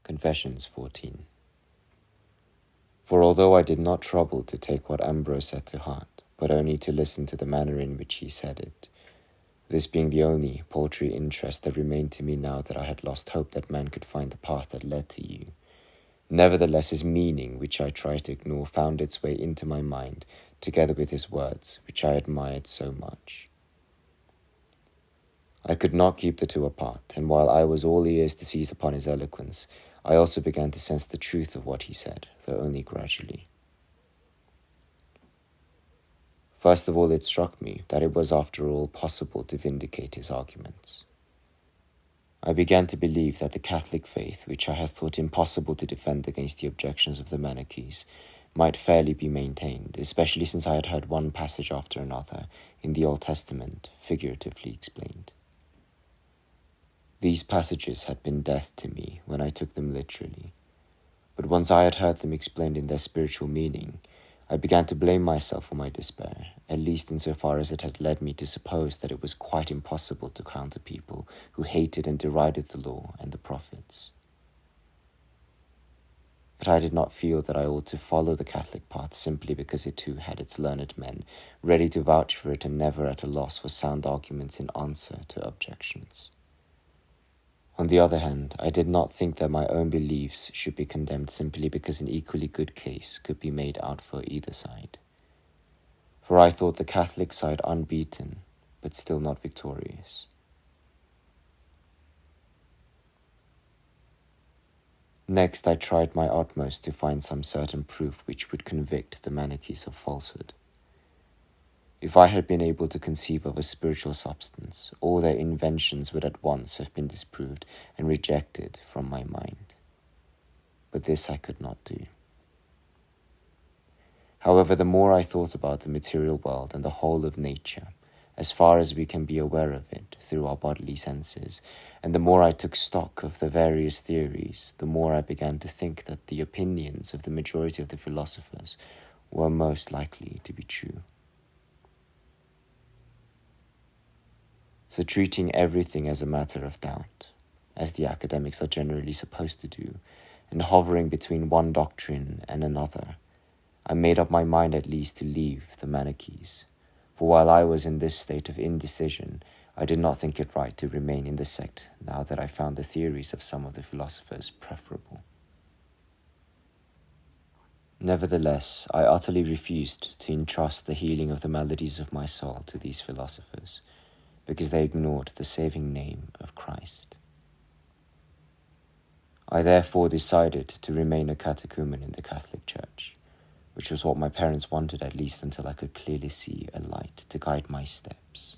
Confessions 14. For although I did not trouble to take what Ambrose said to heart, but only to listen to the manner in which he said it, this being the only paltry interest that remained to me now that I had lost hope that man could find the path that led to you, nevertheless his meaning, which I tried to ignore, found its way into my mind, together with his words, which I admired so much. I could not keep the two apart, and while I was all ears to seize upon his eloquence, I also began to sense the truth of what he said, though only gradually. First of all, it struck me that it was after all possible to vindicate his arguments. I began to believe that the Catholic faith, which I had thought impossible to defend against the objections of the Manichees, might fairly be maintained, especially since I had heard one passage after another in the Old Testament figuratively explained. These passages had been death to me when I took them literally, but once I had heard them explained in their spiritual meaning, I began to blame myself for my despair, at least insofar as it had led me to suppose that it was quite impossible to counter people who hated and derided the law and the prophets. But I did not feel that I ought to follow the Catholic path simply because it too had its learned men, ready to vouch for it and never at a loss for sound arguments in answer to objections. On the other hand, I did not think that my own beliefs should be condemned simply because an equally good case could be made out for either side. For I thought the Catholic side unbeaten, but still not victorious. Next, I tried my utmost to find some certain proof which would convict the Manichees of falsehood. If I had been able to conceive of a spiritual substance, all their inventions would at once have been disproved and rejected from my mind. But this I could not do. However, the more I thought about the material world and the whole of nature, as far as we can be aware of it through our bodily senses, and the more I took stock of the various theories, the more I began to think that the opinions of the majority of the philosophers were most likely to be true. So treating everything as a matter of doubt, as the academics are generally supposed to do, and hovering between one doctrine and another, I made up my mind at least to leave the Manichees, for while I was in this state of indecision, I did not think it right to remain in the sect now that I found the theories of some of the philosophers preferable. Nevertheless, I utterly refused to entrust the healing of the maladies of my soul to these philosophers, because they ignored the saving name of Christ. I therefore decided to remain a catechumen in the Catholic Church, which was what my parents wanted at least until I could clearly see a light to guide my steps.